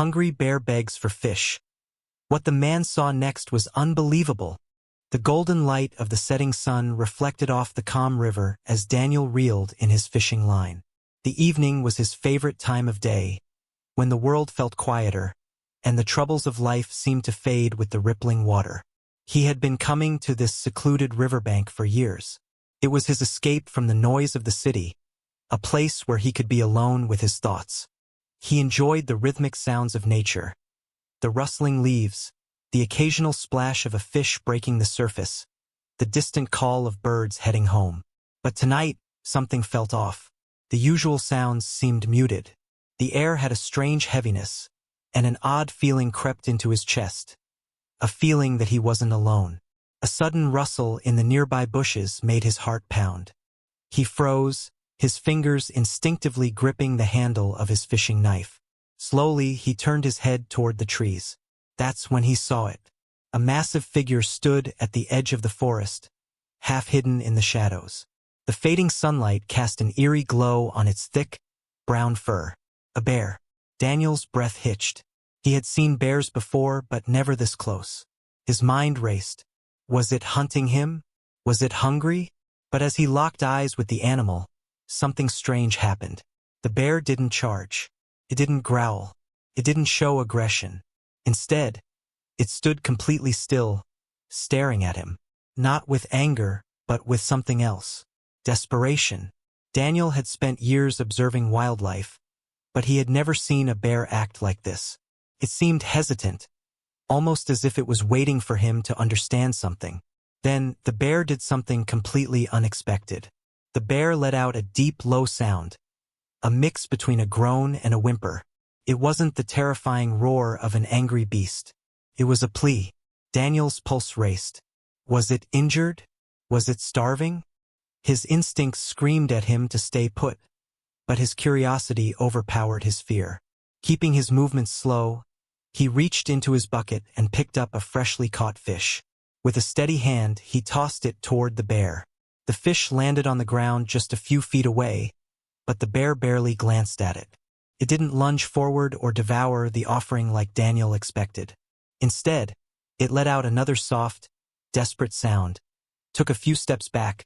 Hungry bear begs for fish. What the man saw next was unbelievable. The golden light of the setting sun reflected off the calm river as Daniel reeled in his fishing line. The evening was his favorite time of day, when the world felt quieter, and the troubles of life seemed to fade with the rippling water. He had been coming to this secluded riverbank for years. It was his escape from the noise of the city, a place where he could be alone with his thoughts. He enjoyed the rhythmic sounds of nature, the rustling leaves, the occasional splash of a fish breaking the surface, the distant call of birds heading home. But tonight, something felt off. The usual sounds seemed muted. The air had a strange heaviness, and an odd feeling crept into his chest. A feeling that he wasn't alone. A sudden rustle in the nearby bushes made his heart pound. He froze, his fingers instinctively gripping the handle of his fishing knife. Slowly, he turned his head toward the trees. That's when he saw it. A massive figure stood at the edge of the forest, half hidden in the shadows. The fading sunlight cast an eerie glow on its thick, brown fur. A bear. Daniel's breath hitched. He had seen bears before, but never this close. His mind raced. Was it hunting him? Was it hungry? But as he locked eyes with the animal, something strange happened. The bear didn't charge. It didn't growl. It didn't show aggression. Instead, it stood completely still, staring at him. Not with anger, but with something else. Desperation. Daniel had spent years observing wildlife, but he had never seen a bear act like this. It seemed hesitant, almost as if it was waiting for him to understand something. Then, the bear did something completely unexpected. The bear let out a deep, low sound, a mix between a groan and a whimper. It wasn't the terrifying roar of an angry beast. It was a plea. Daniel's pulse raced. Was it injured? Was it starving? His instincts screamed at him to stay put, but his curiosity overpowered his fear. Keeping his movements slow, he reached into his bucket and picked up a freshly caught fish. With a steady hand, he tossed it toward the bear. The fish landed on the ground just a few feet away, but the bear barely glanced at it. It didn't lunge forward or devour the offering like Daniel expected. Instead, it let out another soft, desperate sound, took a few steps back,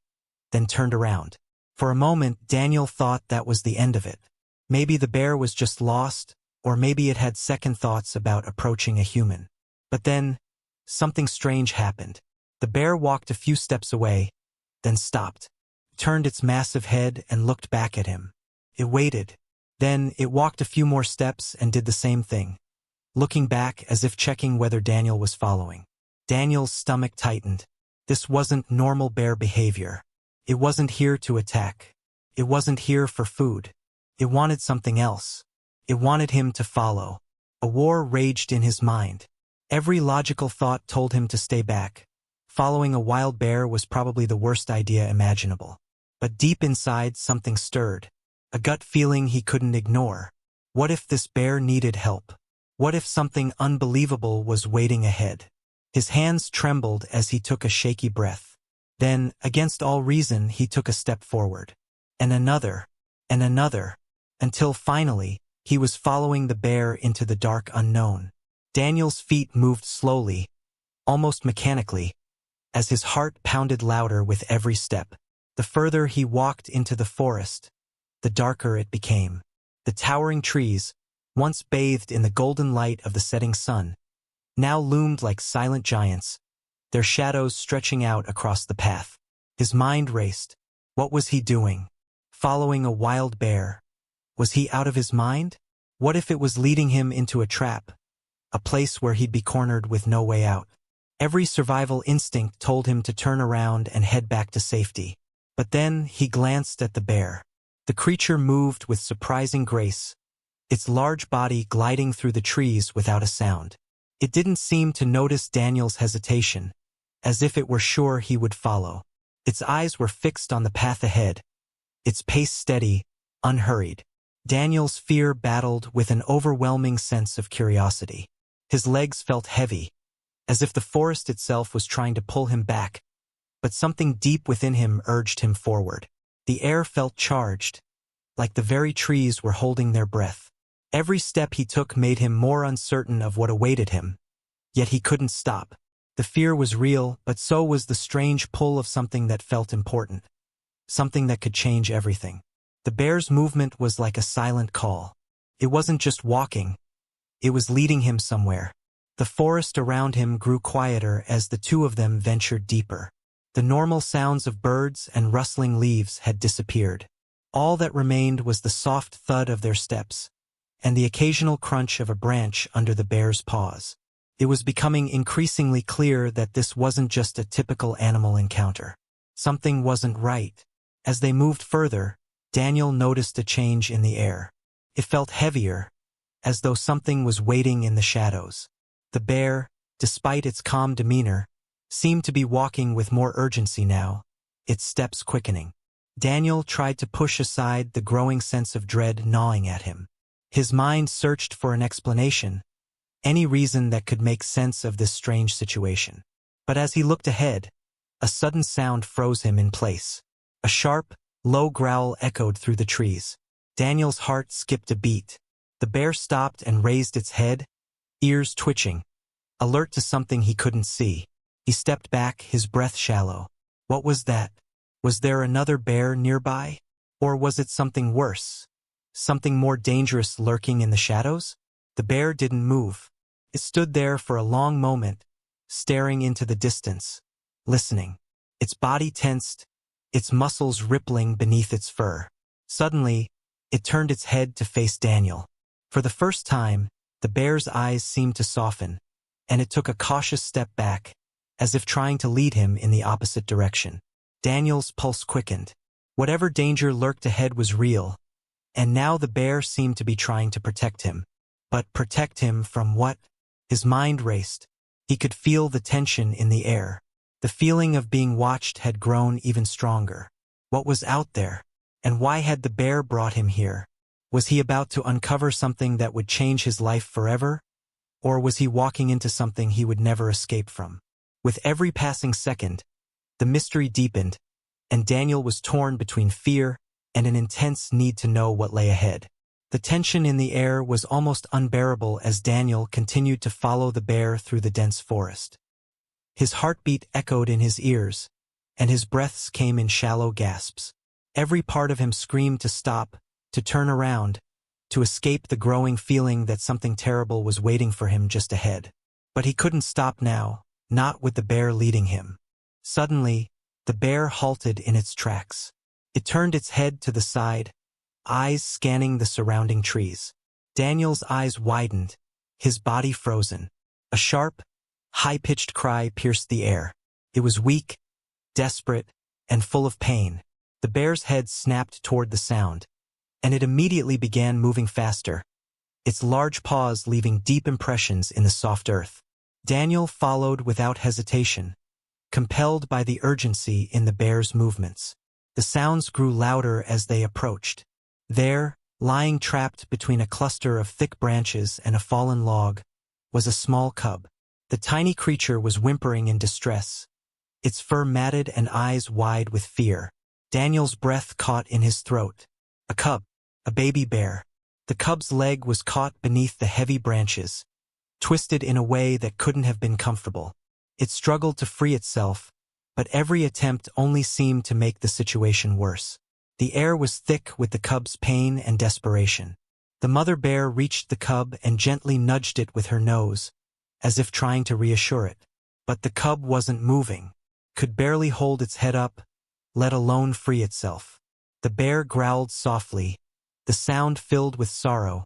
then turned around. For a moment, Daniel thought that was the end of it. Maybe the bear was just lost, or maybe it had second thoughts about approaching a human. But then, something strange happened. The bear walked a few steps away, then stopped, turned its massive head and looked back at him. It waited. Then it walked a few more steps and did the same thing, looking back as if checking whether Daniel was following. Daniel's stomach tightened. This wasn't normal bear behavior. It wasn't here to attack. It wasn't here for food. It wanted something else. It wanted him to follow. A war raged in his mind. Every logical thought told him to stay back. Following a wild bear was probably the worst idea imaginable. But deep inside, something stirred. A gut feeling he couldn't ignore. What if this bear needed help? What if something unbelievable was waiting ahead? His hands trembled as he took a shaky breath. Then, against all reason, he took a step forward. And another, until finally, he was following the bear into the dark unknown. Daniel's feet moved slowly, almost mechanically, as his heart pounded louder with every step. The further he walked into the forest, the darker it became. The towering trees, once bathed in the golden light of the setting sun, now loomed like silent giants, their shadows stretching out across the path. His mind raced. What was he doing? Following a wild bear? Was he out of his mind? What if it was leading him into a trap, a place where he'd be cornered with no way out? Every survival instinct told him to turn around and head back to safety. But then he glanced at the bear. The creature moved with surprising grace, its large body gliding through the trees without a sound. It didn't seem to notice Daniel's hesitation, as if it were sure he would follow. Its eyes were fixed on the path ahead, its pace steady, unhurried. Daniel's fear battled with an overwhelming sense of curiosity. His legs felt heavy, as if the forest itself was trying to pull him back, but something deep within him urged him forward. The air felt charged, like the very trees were holding their breath. Every step he took made him more uncertain of what awaited him, yet he couldn't stop. The fear was real, but so was the strange pull of something that felt important, something that could change everything. The bear's movement was like a silent call. It wasn't just walking, it was leading him somewhere. The forest around him grew quieter as the two of them ventured deeper. The normal sounds of birds and rustling leaves had disappeared. All that remained was the soft thud of their steps, and the occasional crunch of a branch under the bear's paws. It was becoming increasingly clear that this wasn't just a typical animal encounter. Something wasn't right. As they moved further, Daniel noticed a change in the air. It felt heavier, as though something was waiting in the shadows. The bear, despite its calm demeanor, seemed to be walking with more urgency now, its steps quickening. Daniel tried to push aside the growing sense of dread gnawing at him. His mind searched for an explanation, any reason that could make sense of this strange situation. But as he looked ahead, a sudden sound froze him in place. A sharp, low growl echoed through the trees. Daniel's heart skipped a beat. The bear stopped and raised its head, ears twitching, alert to something he couldn't see. He stepped back, his breath shallow. What was that? Was there another bear nearby? Or was it something worse? Something more dangerous lurking in the shadows? The bear didn't move. It stood there for a long moment, staring into the distance, listening. Its body tensed, its muscles rippling beneath its fur. Suddenly, it turned its head to face Daniel. For the first time, the bear's eyes seemed to soften, and it took a cautious step back, as if trying to lead him in the opposite direction. Daniel's pulse quickened. Whatever danger lurked ahead was real, and now the bear seemed to be trying to protect him. But protect him from what? His mind raced. He could feel the tension in the air. The feeling of being watched had grown even stronger. What was out there? And why had the bear brought him here? Was he about to uncover something that would change his life forever? Or was he walking into something he would never escape from? With every passing second, the mystery deepened, and Daniel was torn between fear and an intense need to know what lay ahead. The tension in the air was almost unbearable as Daniel continued to follow the bear through the dense forest. His heartbeat echoed in his ears, and his breaths came in shallow gasps. Every part of him screamed to stop, to turn around, to escape the growing feeling that something terrible was waiting for him just ahead. But he couldn't stop now, not with the bear leading him. Suddenly, the bear halted in its tracks. It turned its head to the side, eyes scanning the surrounding trees. Daniel's eyes widened, his body frozen. A sharp, high-pitched cry pierced the air. It was weak, desperate, and full of pain. The bear's head snapped toward the sound, and it immediately began moving faster, its large paws leaving deep impressions in the soft earth. Daniel followed without hesitation, compelled by the urgency in the bear's movements. The sounds grew louder as they approached. There, lying trapped between a cluster of thick branches and a fallen log, was a small cub. The tiny creature was whimpering in distress, its fur matted and eyes wide with fear. Daniel's breath caught in his throat. A cub, a baby bear. The cub's leg was caught beneath the heavy branches, twisted in a way that couldn't have been comfortable. It struggled to free itself, but every attempt only seemed to make the situation worse. The air was thick with the cub's pain and desperation. The mother bear reached the cub and gently nudged it with her nose, as if trying to reassure it. But the cub wasn't moving, could barely hold its head up, let alone free itself. The bear growled softly, the sound filled with sorrow,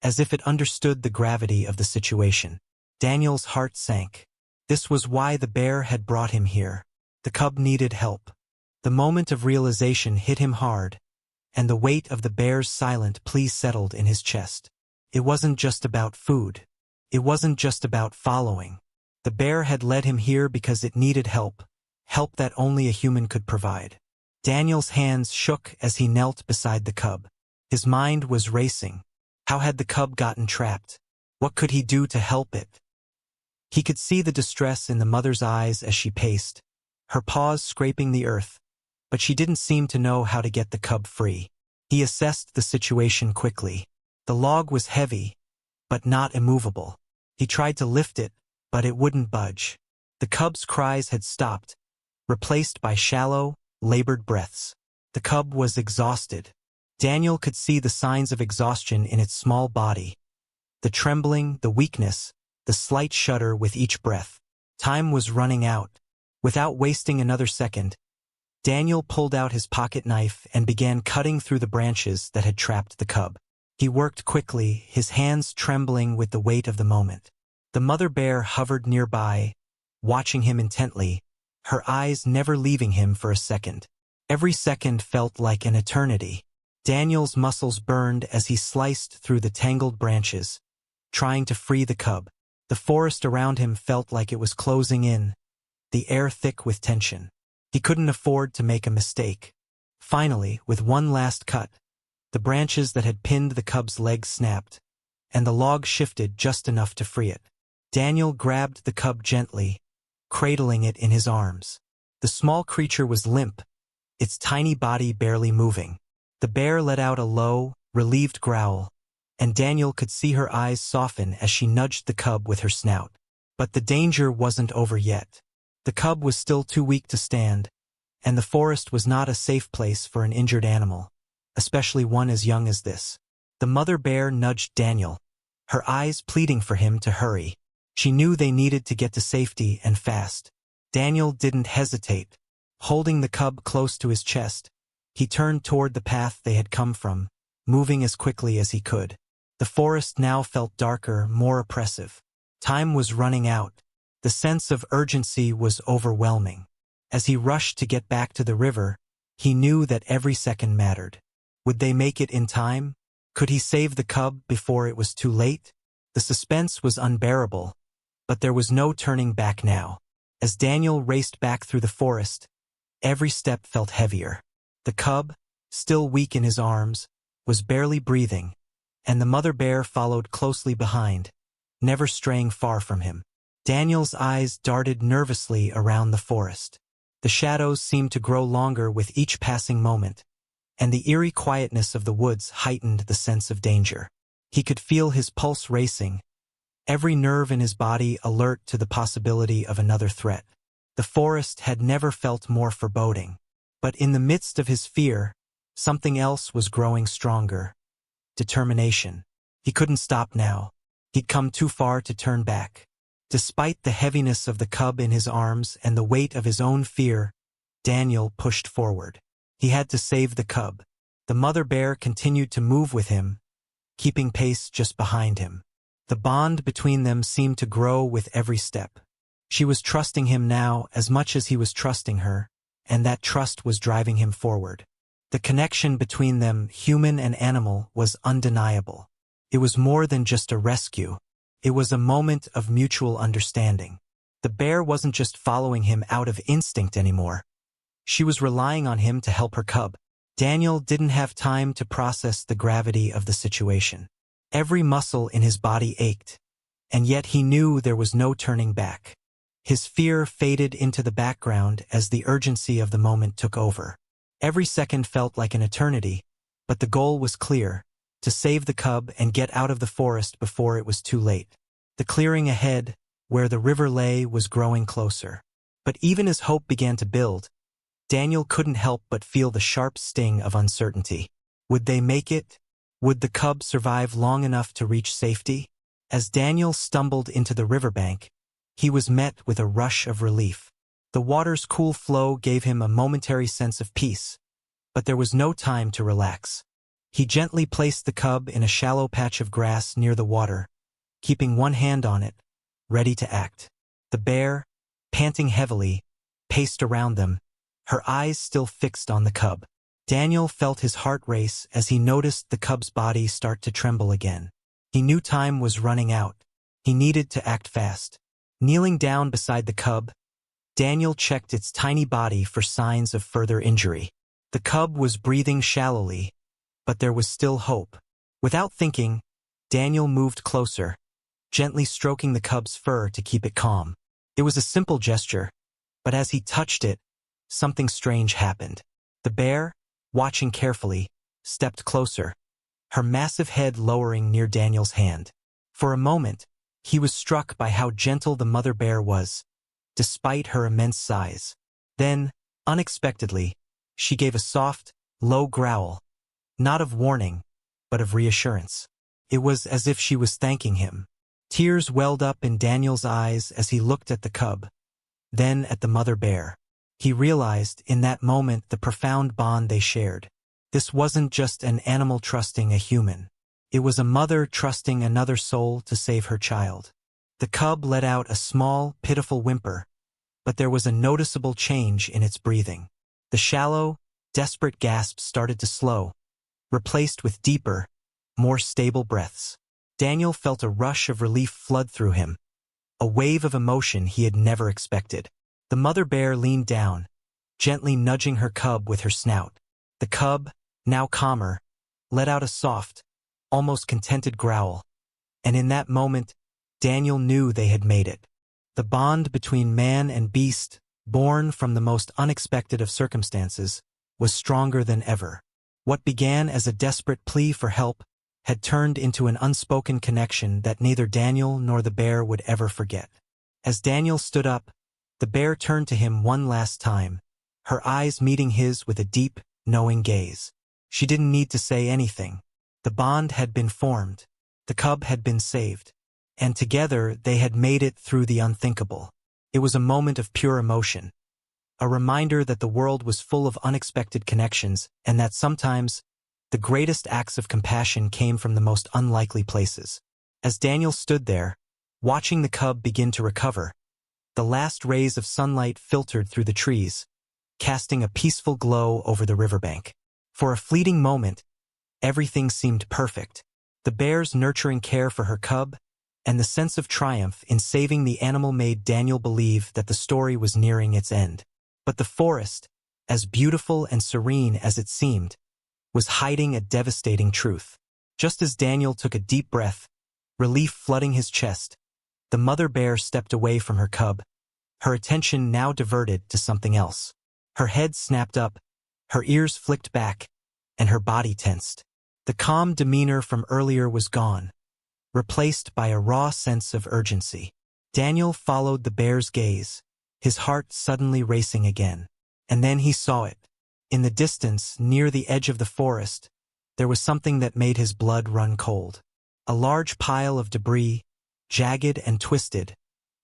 as if it understood the gravity of the situation. Daniel's heart sank. This was why the bear had brought him here. The cub needed help. The moment of realization hit him hard, and the weight of the bear's silent plea settled in his chest. It wasn't just about food. It wasn't just about following. The bear had led him here because it needed help, help that only a human could provide. Daniel's hands shook as he knelt beside the cub. His mind was racing. How had the cub gotten trapped? What could he do to help it? He could see the distress in the mother's eyes as she paced, her paws scraping the earth, but she didn't seem to know how to get the cub free. He assessed the situation quickly. The log was heavy, but not immovable. He tried to lift it, but it wouldn't budge. The cub's cries had stopped, replaced by shallow, labored breaths. The cub was exhausted. Daniel could see the signs of exhaustion in its small body. The trembling, the weakness, the slight shudder with each breath. Time was running out. Without wasting another second, Daniel pulled out his pocket knife and began cutting through the branches that had trapped the cub. He worked quickly, his hands trembling with the weight of the moment. The mother bear hovered nearby, watching him intently, her eyes never leaving him for a second. Every second felt like an eternity. Daniel's muscles burned as he sliced through the tangled branches, trying to free the cub. The forest around him felt like it was closing in, the air thick with tension. He couldn't afford to make a mistake. Finally, with one last cut, the branches that had pinned the cub's legs snapped, and the log shifted just enough to free it. Daniel grabbed the cub gently, cradling it in his arms. The small creature was limp, its tiny body barely moving. The bear let out a low, relieved growl, and Daniel could see her eyes soften as she nudged the cub with her snout. But the danger wasn't over yet. The cub was still too weak to stand, and the forest was not a safe place for an injured animal, especially one as young as this. The mother bear nudged Daniel, her eyes pleading for him to hurry. She knew they needed to get to safety and fast. Daniel didn't hesitate. Holding the cub close to his chest, he turned toward the path they had come from, moving as quickly as he could. The forest now felt darker, more oppressive. Time was running out. The sense of urgency was overwhelming. As he rushed to get back to the river, he knew that every second mattered. Would they make it in time? Could he save the cub before it was too late? The suspense was unbearable, but there was no turning back now. As Daniel raced back through the forest, every step felt heavier. The cub, still weak in his arms, was barely breathing, and the mother bear followed closely behind, never straying far from him. Daniel's eyes darted nervously around the forest. The shadows seemed to grow longer with each passing moment, and the eerie quietness of the woods heightened the sense of danger. He could feel his pulse racing, every nerve in his body alert to the possibility of another threat. The forest had never felt more foreboding. But in the midst of his fear, something else was growing stronger. Determination. He couldn't stop now. He'd come too far to turn back. Despite the heaviness of the cub in his arms and the weight of his own fear, Daniel pushed forward. He had to save the cub. The mother bear continued to move with him, keeping pace just behind him. The bond between them seemed to grow with every step. She was trusting him now as much as he was trusting her, and that trust was driving him forward. The connection between them, human and animal, was undeniable. It was more than just a rescue. It was a moment of mutual understanding. The bear wasn't just following him out of instinct anymore. She was relying on him to help her cub. Daniel didn't have time to process the gravity of the situation. Every muscle in his body ached, and yet he knew there was no turning back. His fear faded into the background as the urgency of the moment took over. Every second felt like an eternity, but the goal was clear: to save the cub and get out of the forest before it was too late. The clearing ahead, where the river lay, was growing closer. But even as hope began to build, Daniel couldn't help but feel the sharp sting of uncertainty. Would they make it? Would the cub survive long enough to reach safety? As Daniel stumbled into the riverbank, he was met with a rush of relief. The water's cool flow gave him a momentary sense of peace, but there was no time to relax. He gently placed the cub in a shallow patch of grass near the water, keeping one hand on it, ready to act. The bear, panting heavily, paced around them, her eyes still fixed on the cub. Daniel felt his heart race as he noticed the cub's body start to tremble again. He knew time was running out. He needed to act fast. Kneeling down beside the cub, Daniel checked its tiny body for signs of further injury. The cub was breathing shallowly, but there was still hope. Without thinking, Daniel moved closer, gently stroking the cub's fur to keep it calm. It was a simple gesture, but as he touched it, something strange happened. The bear, watching carefully, stepped closer, her massive head lowering near Daniel's hand. For a moment, he was struck by how gentle the mother bear was, despite her immense size. Then, unexpectedly, she gave a soft, low growl, not of warning, but of reassurance. It was as if she was thanking him. Tears welled up in Daniel's eyes as he looked at the cub, then at the mother bear. He realized in that moment the profound bond they shared. This wasn't just an animal trusting a human. It was a mother trusting another soul to save her child. The cub let out a small, pitiful whimper, but there was a noticeable change in its breathing. The shallow, desperate gasps started to slow, replaced with deeper, more stable breaths. Daniel felt a rush of relief flood through him, a wave of emotion he had never expected. The mother bear leaned down, gently nudging her cub with her snout. The cub, now calmer, let out a soft, almost contented growl, and in that moment, Daniel knew they had made it. The bond between man and beast, born from the most unexpected of circumstances, was stronger than ever. What began as a desperate plea for help had turned into an unspoken connection that neither Daniel nor the bear would ever forget. As Daniel stood up, the bear turned to him one last time, her eyes meeting his with a deep, knowing gaze. She didn't need to say anything. The bond had been formed, the cub had been saved, and together they had made it through the unthinkable. It was a moment of pure emotion, a reminder that the world was full of unexpected connections and that sometimes the greatest acts of compassion came from the most unlikely places. As Daniel stood there, watching the cub begin to recover, the last rays of sunlight filtered through the trees, casting a peaceful glow over the riverbank. For a fleeting moment, everything seemed perfect. The bear's nurturing care for her cub, and the sense of triumph in saving the animal made Daniel believe that the story was nearing its end. But the forest, as beautiful and serene as it seemed, was hiding a devastating truth. Just as Daniel took a deep breath, relief flooding his chest, the mother bear stepped away from her cub, her attention now diverted to something else. Her head snapped up, her ears flicked back, and her body tensed. The calm demeanor from earlier was gone, replaced by a raw sense of urgency. Daniel followed the bear's gaze, his heart suddenly racing again. And then he saw it. In the distance, near the edge of the forest, there was something that made his blood run cold. A large pile of debris, jagged and twisted,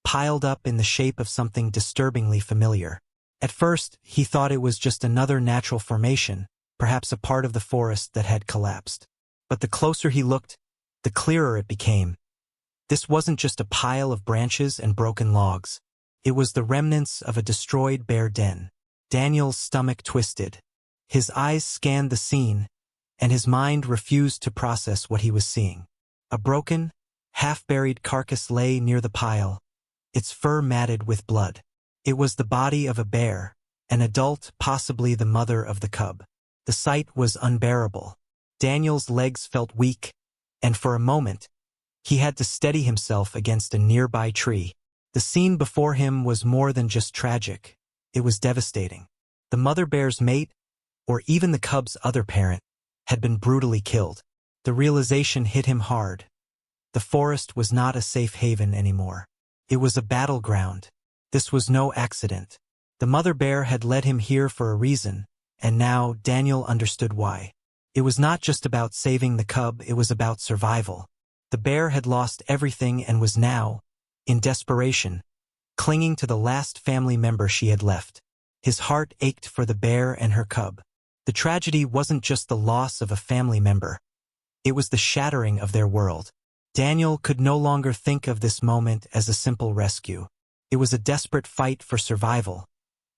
piled up in the shape of something disturbingly familiar. At first, he thought it was just another natural formation, perhaps a part of the forest that had collapsed. But the closer he looked, the clearer it became. This wasn't just a pile of branches and broken logs. It was the remnants of a destroyed bear den. Daniel's stomach twisted. His eyes scanned the scene, and his mind refused to process what he was seeing. A broken, half-buried carcass lay near the pile, its fur matted with blood. It was the body of a bear, an adult, possibly the mother of the cub. The sight was unbearable. Daniel's legs felt weak, and for a moment, he had to steady himself against a nearby tree. The scene before him was more than just tragic. It was devastating. The mother bear's mate, or even the cub's other parent, had been brutally killed. The realization hit him hard. The forest was not a safe haven anymore. It was a battleground. This was no accident. The mother bear had led him here for a reason, and now Daniel understood why. It was not just about saving the cub, it was about survival. The bear had lost everything and was now, in desperation, clinging to the last family member she had left. His heart ached for the bear and her cub. The tragedy wasn't just the loss of a family member. It was the shattering of their world. Daniel could no longer think of this moment as a simple rescue. It was a desperate fight for survival,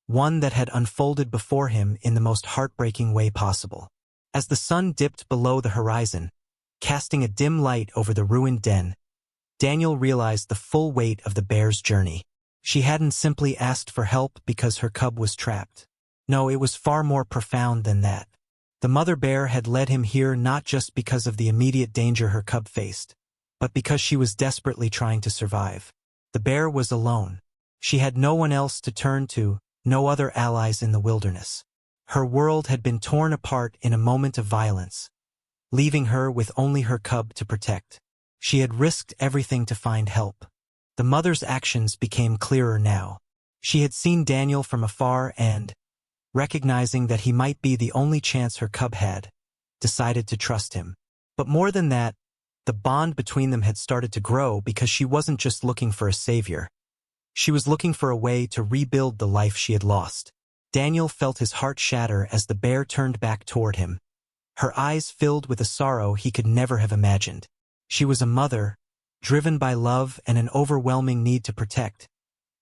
one that had unfolded before him in the most heartbreaking way possible. As the sun dipped below the horizon, casting a dim light over the ruined den, Daniel realized the full weight of the bear's journey. She hadn't simply asked for help because her cub was trapped. No, it was far more profound than that. The mother bear had led him here not just because of the immediate danger her cub faced, but because she was desperately trying to survive. The bear was alone. She had no one else to turn to, no other allies in the wilderness. Her world had been torn apart in a moment of violence, leaving her with only her cub to protect. She had risked everything to find help. The mother's actions became clearer now. She had seen Daniel from afar and, recognizing that he might be the only chance her cub had, decided to trust him. But more than that, the bond between them had started to grow because she wasn't just looking for a savior. She was looking for a way to rebuild the life she had lost. Daniel felt his heart shatter as the bear turned back toward him, her eyes filled with a sorrow he could never have imagined. She was a mother, driven by love and an overwhelming need to protect,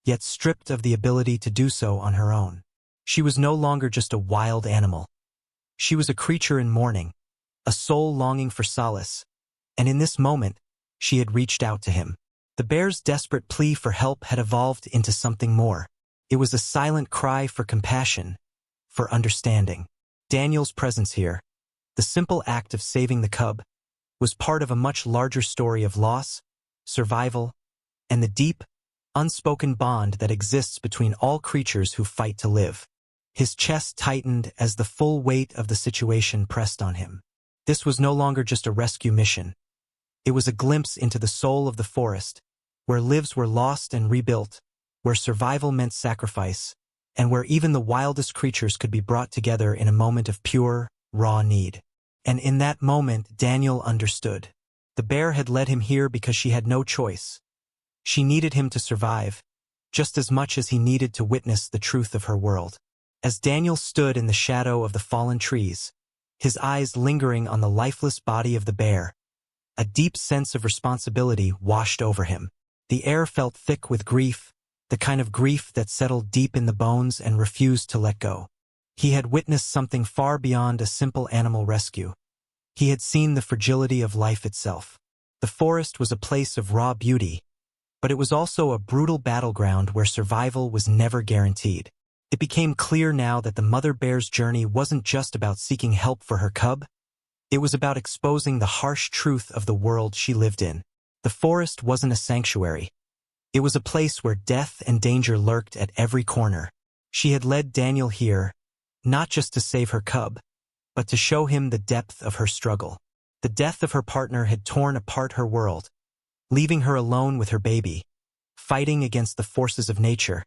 yet stripped of the ability to do so on her own. She was no longer just a wild animal. She was a creature in mourning, a soul longing for solace, and in this moment, she had reached out to him. The bear's desperate plea for help had evolved into something more. It was a silent cry for compassion, for understanding. Daniel's presence here, the simple act of saving the cub, was part of a much larger story of loss, survival, and the deep, unspoken bond that exists between all creatures who fight to live. His chest tightened as the full weight of the situation pressed on him. This was no longer just a rescue mission. It was a glimpse into the soul of the forest, where lives were lost and rebuilt, where survival meant sacrifice, and where even the wildest creatures could be brought together in a moment of pure, raw need. And in that moment, Daniel understood. The bear had led him here because she had no choice. She needed him to survive, just as much as he needed to witness the truth of her world. As Daniel stood in the shadow of the fallen trees, his eyes lingering on the lifeless body of the bear, a deep sense of responsibility washed over him. The air felt thick with grief, the kind of grief that settled deep in the bones and refused to let go. He had witnessed something far beyond a simple animal rescue. He had seen the fragility of life itself. The forest was a place of raw beauty, but it was also a brutal battleground where survival was never guaranteed. It became clear now that the mother bear's journey wasn't just about seeking help for her cub. It was about exposing the harsh truth of the world she lived in. The forest wasn't a sanctuary. It was a place where death and danger lurked at every corner. She had led Daniel here, not just to save her cub, but to show him the depth of her struggle. The death of her partner had torn apart her world, leaving her alone with her baby, fighting against the forces of nature,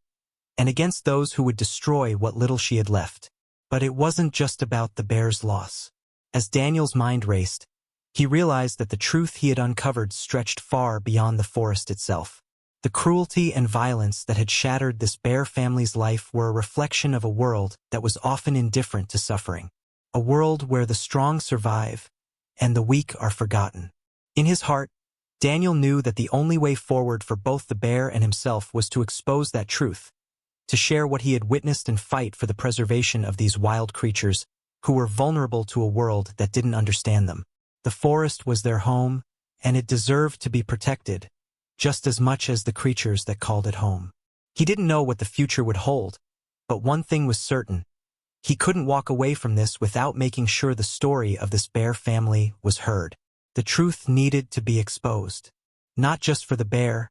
and against those who would destroy what little she had left. But it wasn't just about the bear's loss. As Daniel's mind raced, he realized that the truth he had uncovered stretched far beyond the forest itself. The cruelty and violence that had shattered this bear family's life were a reflection of a world that was often indifferent to suffering. A world where the strong survive and the weak are forgotten. In his heart, Daniel knew that the only way forward for both the bear and himself was to expose that truth, to share what he had witnessed and fight for the preservation of these wild creatures who were vulnerable to a world that didn't understand them. The forest was their home, and it deserved to be protected, just as much as the creatures that called it home. He didn't know what the future would hold, but one thing was certain. He couldn't walk away from this without making sure the story of this bear family was heard. The truth needed to be exposed, not just for the bear,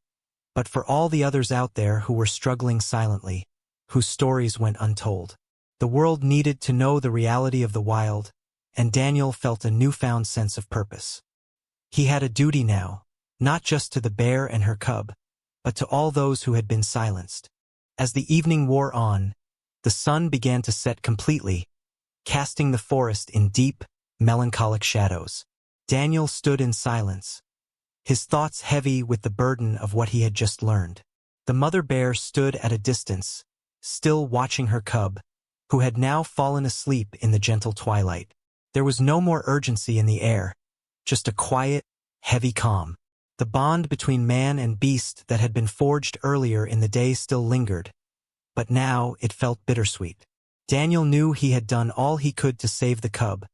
but for all the others out there who were struggling silently, whose stories went untold. The world needed to know the reality of the wild, and Daniel felt a newfound sense of purpose. He had a duty now, not just to the bear and her cub, but to all those who had been silenced. As the evening wore on, the sun began to set completely, casting the forest in deep, melancholic shadows. Daniel stood in silence, his thoughts heavy with the burden of what he had just learned. The mother bear stood at a distance, still watching her cub, who had now fallen asleep in the gentle twilight. There was no more urgency in the air, just a quiet, heavy calm. The bond between man and beast that had been forged earlier in the day still lingered, but now it felt bittersweet. Daniel knew he had done all he could to save the cub,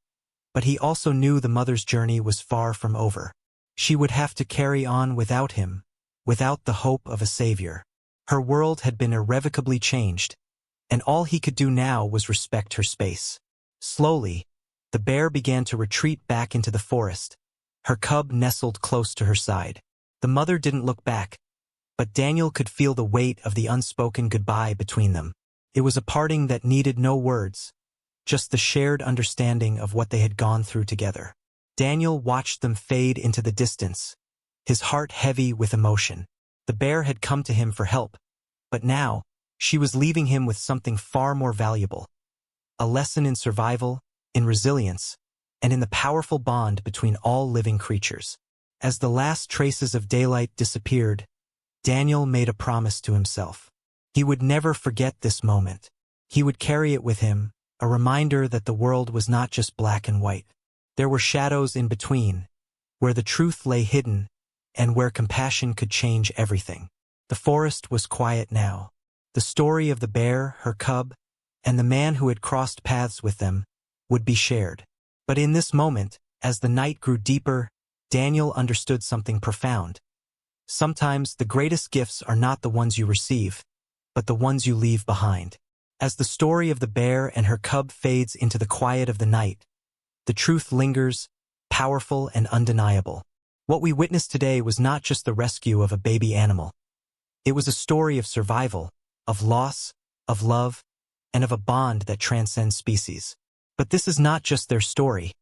but he also knew the mother's journey was far from over. She would have to carry on without him, without the hope of a savior. Her world had been irrevocably changed, and all he could do now was respect her space. Slowly, the bear began to retreat back into the forest, her cub nestled close to her side. The mother didn't look back, but Daniel could feel the weight of the unspoken goodbye between them. It was a parting that needed no words, just the shared understanding of what they had gone through together. Daniel watched them fade into the distance, his heart heavy with emotion. The bear had come to him for help, but now, she was leaving him with something far more valuable. A lesson in survival, in resilience, and in the powerful bond between all living creatures. As the last traces of daylight disappeared, Daniel made a promise to himself. He would never forget this moment. He would carry it with him, a reminder that the world was not just black and white. There were shadows in between, where the truth lay hidden, and where compassion could change everything. The forest was quiet now. The story of the bear, her cub, and the man who had crossed paths with them would be shared. But in this moment, as the night grew deeper, Daniel understood something profound. Sometimes the greatest gifts are not the ones you receive, but the ones you leave behind. As the story of the bear and her cub fades into the quiet of the night, the truth lingers, powerful and undeniable. What we witnessed today was not just the rescue of a baby animal. It was a story of survival, of loss, of love, and of a bond that transcends species. But this is not just their story.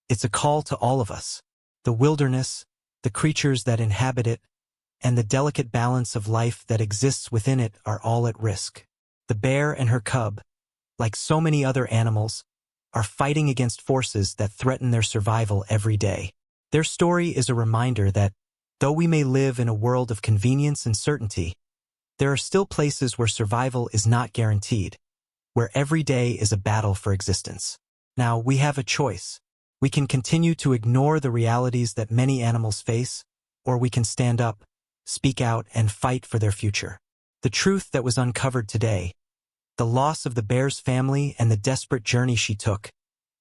It's a call to all of us. The wilderness, the creatures that inhabit it, and the delicate balance of life that exists within it are all at risk. The bear and her cub, like so many other animals, are fighting against forces that threaten their survival every day. Their story is a reminder that, though we may live in a world of convenience and certainty, there are still places where survival is not guaranteed, where every day is a battle for existence. Now, we have a choice. We can continue to ignore the realities that many animals face, or we can stand up, speak out, and fight for their future. The truth that was uncovered today, the loss of the bear's family and the desperate journey she took,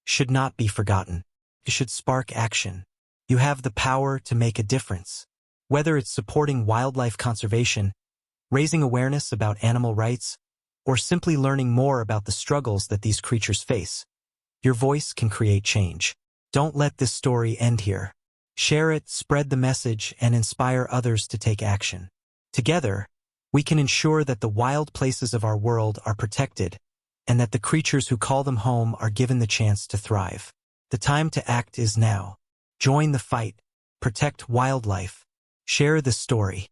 should not be forgotten. It should spark action. You have the power to make a difference. Whether it's supporting wildlife conservation, raising awareness about animal rights, or simply learning more about the struggles that these creatures face, your voice can create change. Don't let this story end here. Share it, spread the message, and inspire others to take action. Together, we can ensure that the wild places of our world are protected and that the creatures who call them home are given the chance to thrive. The time to act is now. Join the fight. Protect wildlife. Share this story.